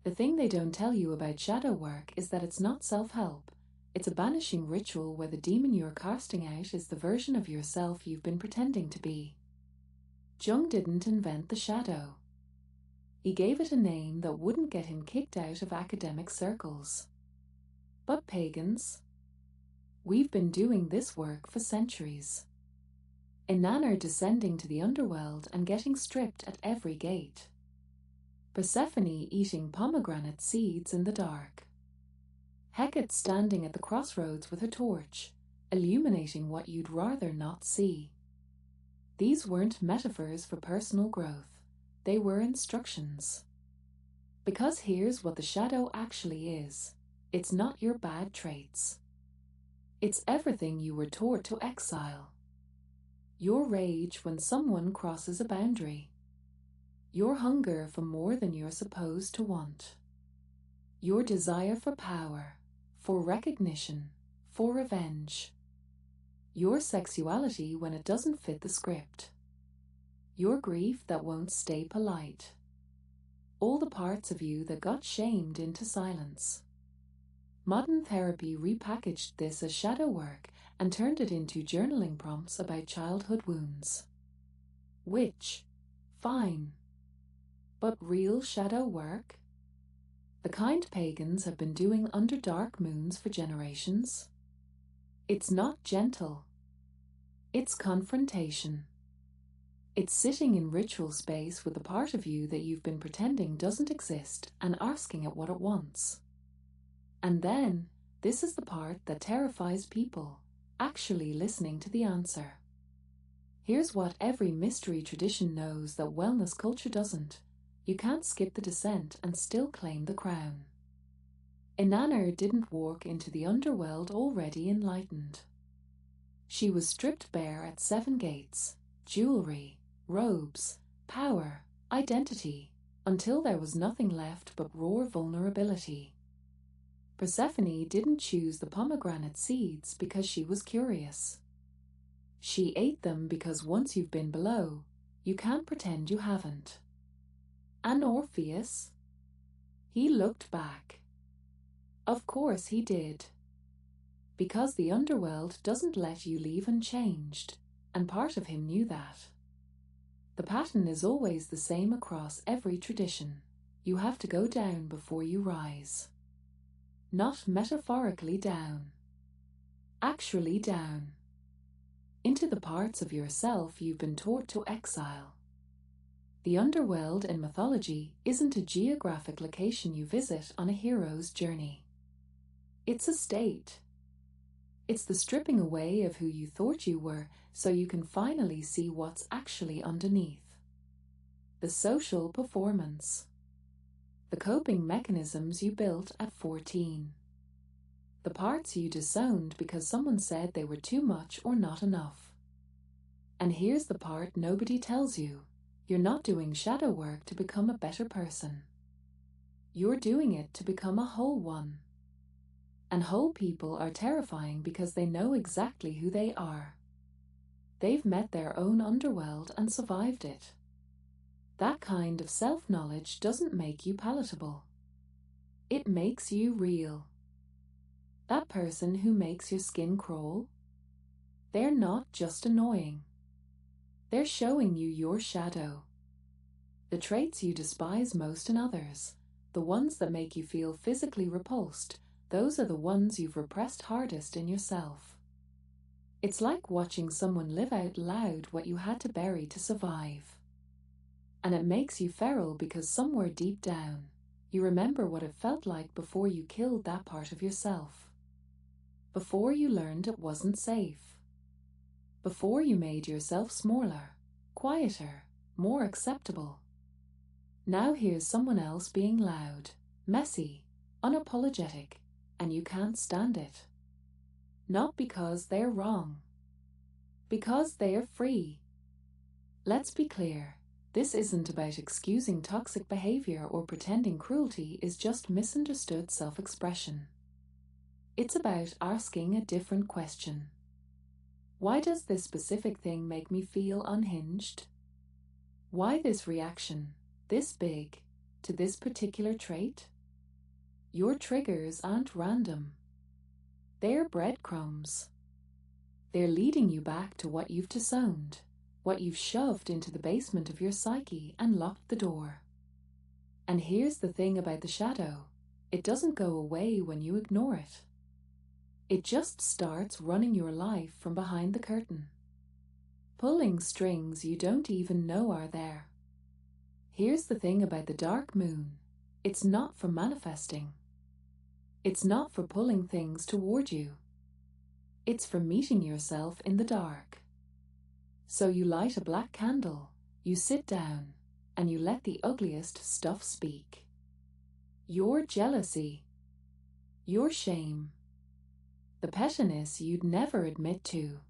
The thing they don't tell you about shadow work is that it's not self-help. It's a banishing ritual where the demon you're casting out is the version of yourself you've been pretending to be. Jung didn't invent the shadow. He gave it a name that wouldn't get him kicked out of academic circles. But pagans, we've been doing this work for centuries. Inanna descending to the underworld and getting stripped at every gate. Persephone eating pomegranate seeds in the dark. Hecate standing at the crossroads with her torch, illuminating what you'd rather not see. These weren't metaphors for personal growth, they were instructions. Because here's what the shadow actually is. It's not your bad traits. It's everything you were taught to exile. Your rage when someone crosses a boundary. Your hunger for more than you're supposed to want. Your desire for power, for recognition, for revenge. Your sexuality when it doesn't fit the script. Your grief that won't stay polite. All the parts of you that got shamed into silence. Modern therapy repackaged this as shadow work and turned it into journaling prompts about childhood wounds. Which, fine. But real shadow work? The kind pagans have been doing under dark moons for generations? It's not gentle. It's confrontation. It's sitting in ritual space with the part of you that you've been pretending doesn't exist and asking it what it wants. And then, this is the part that terrifies people, actually listening to the answer. Here's what every mystery tradition knows that wellness culture doesn't. You can't skip the descent and still claim the crown. Inanna didn't walk into the underworld already enlightened. She was stripped bare at 7 gates, jewelry, robes, power, identity, until there was nothing left but raw vulnerability. Persephone didn't choose the pomegranate seeds because she was curious. She ate them because once you've been below, you can't pretend you haven't. And Orpheus? He looked back. Of course he did. Because the underworld doesn't let you leave unchanged, and part of him knew that. The pattern is always the same across every tradition. You have to go down before you rise. Not metaphorically down. Actually down. Into the parts of yourself you've been taught to exile. The underworld in mythology isn't a geographic location you visit on a hero's journey. It's a state. It's the stripping away of who you thought you were so you can finally see what's actually underneath. The social performance. The coping mechanisms you built at 14. The parts you disowned because someone said they were too much or not enough. And here's the part nobody tells you. You're not doing shadow work to become a better person. You're doing it to become a whole one. And whole people are terrifying because they know exactly who they are. They've met their own underworld and survived it. That kind of self-knowledge doesn't make you palatable. It makes you real. That person who makes your skin crawl? They're not just annoying. They're showing you your shadow. The traits you despise most in others, the ones that make you feel physically repulsed, those are the ones you've repressed hardest in yourself. It's like watching someone live out loud what you had to bury to survive. And it makes you feral because somewhere deep down, you remember what it felt like before you killed that part of yourself. Before you learned it wasn't safe. Before you made yourself smaller, quieter, more acceptable. Now here's someone else being loud, messy, unapologetic, and you can't stand it. Not because they're wrong. Because they're free. Let's be clear. This isn't about excusing toxic behavior or pretending cruelty is just misunderstood self-expression. It's about asking a different question. Why does this specific thing make me feel unhinged? Why this reaction, this big, to this particular trait? Your triggers aren't random. They're breadcrumbs. They're leading you back to what you've disowned, what you've shoved into the basement of your psyche and locked the door. And here's the thing about the shadow. It doesn't go away when you ignore it. It just starts running your life from behind the curtain, pulling strings you don't even know are there. Here's the thing about the dark moon. It's not for manifesting. It's not for pulling things toward you. It's for meeting yourself in the dark. So you light a black candle, you sit down, and you let the ugliest stuff speak. Your jealousy, your shame, the pettiness you'd never admit to.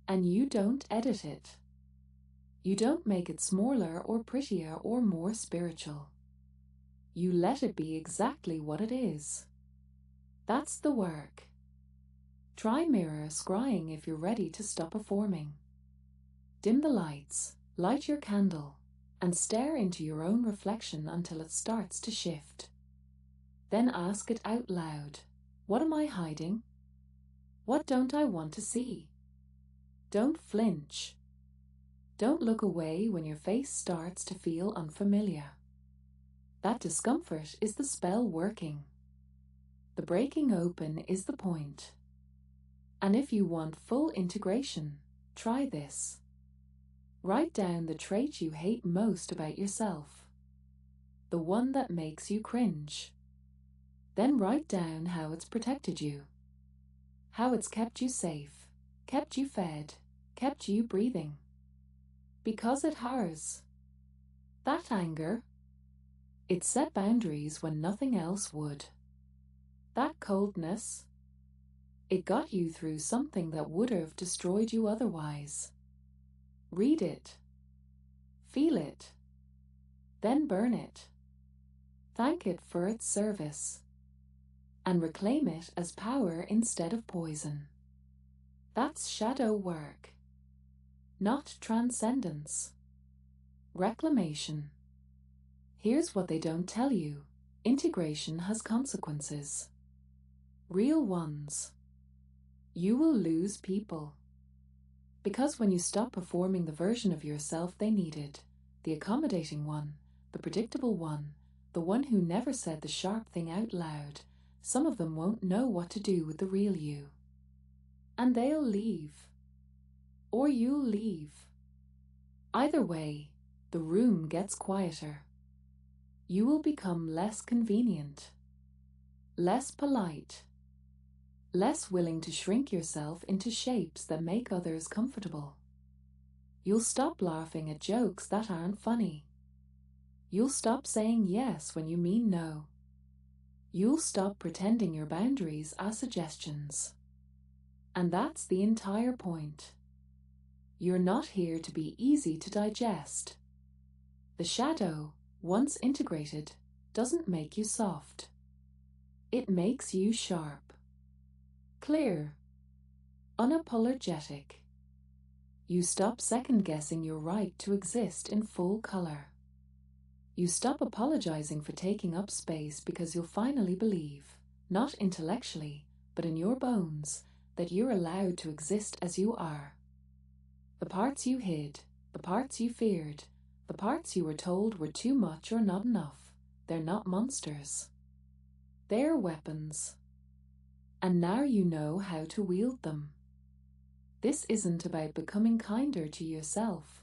And you don't edit it. You don't make it smaller or prettier or more spiritual. You let it be exactly what it is. That's the work. Try mirror scrying if you're ready to stop performing. Dim the lights, light your candle, and stare into your own reflection until it starts to shift. Then ask it out loud. What am I hiding? What don't I want to see? Don't flinch. Don't look away when your face starts to feel unfamiliar. That discomfort is the spell working. The breaking open is the point. And if you want full integration, try this. Write down the trait you hate most about yourself, the one that makes you cringe. Then write down how it's protected you, how it's kept you safe, kept you fed, kept you breathing. Because it has. That anger, it set boundaries when nothing else would. That coldness, it got you through something that would have destroyed you otherwise. Read it. Feel it. Then burn it. Thank it for its service. And reclaim it as power instead of poison. That's shadow work. Not transcendence. Reclamation. Here's what they don't tell you. Integration has consequences. Real ones. You will lose people. Because when you stop performing the version of yourself they needed, the accommodating one, the predictable one, the one who never said the sharp thing out loud, some of them won't know what to do with the real you. And they'll leave. Or you'll leave. Either way, the room gets quieter. You will become less convenient, less polite, less willing to shrink yourself into shapes that make others comfortable. You'll stop laughing at jokes that aren't funny. You'll stop saying yes when you mean no. You'll stop pretending your boundaries are suggestions. And that's the entire point. You're not here to be easy to digest. The shadow, once integrated, doesn't make you soft. It makes you sharp, clear, unapologetic. You stop second-guessing your right to exist in full color. You stop apologizing for taking up space because you'll finally believe, not intellectually, but in your bones, that you're allowed to exist as you are. The parts you hid, the parts you feared, the parts you were told were too much or not enough, they're not monsters. They're weapons. And now you know how to wield them. This isn't about becoming kinder to yourself.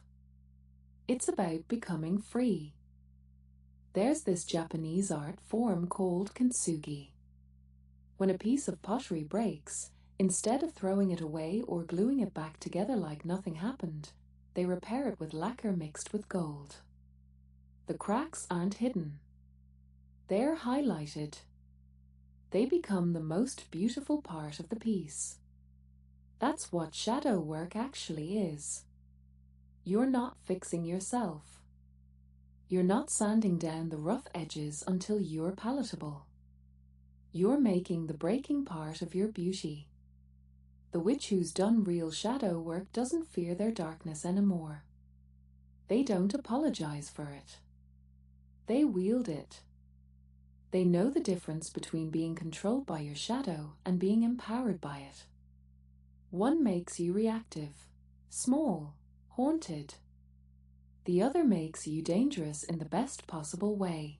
It's about becoming free. There's this Japanese art form called kintsugi. When a piece of pottery breaks, instead of throwing it away or gluing it back together like nothing happened, they repair it with lacquer mixed with gold. The cracks aren't hidden. They're highlighted. They become the most beautiful part of the piece. That's what shadow work actually is. You're not fixing yourself. You're not sanding down the rough edges until you're palatable. You're making the breaking part of your beauty. The witch who's done real shadow work doesn't fear their darkness anymore. They don't apologize for it. They wield it. They know the difference between being controlled by your shadow and being empowered by it. One makes you reactive, small, haunted. The other makes you dangerous in the best possible way.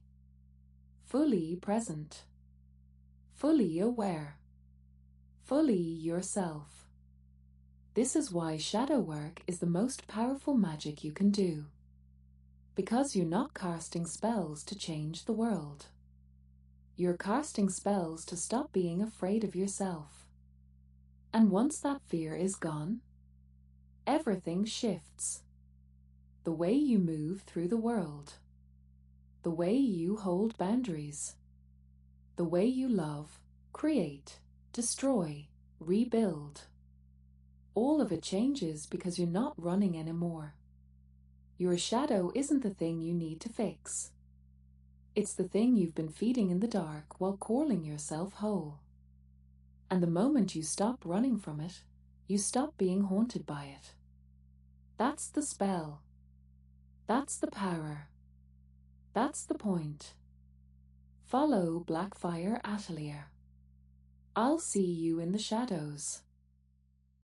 Fully present. Fully aware. Fully yourself. This is why shadow work is the most powerful magic you can do. Because you're not casting spells to change the world. You're casting spells to stop being afraid of yourself. And once that fear is gone, everything shifts. The way you move through the world. The way you hold boundaries. The way you love, create, destroy, rebuild. All of it changes because you're not running anymore. Your shadow isn't the thing you need to fix. It's the thing you've been feeding in the dark while calling yourself whole. And the moment you stop running from it, you stop being haunted by it. That's the spell. That's the power. That's the point. Follow Blackfire Atelier. I'll see you in the shadows.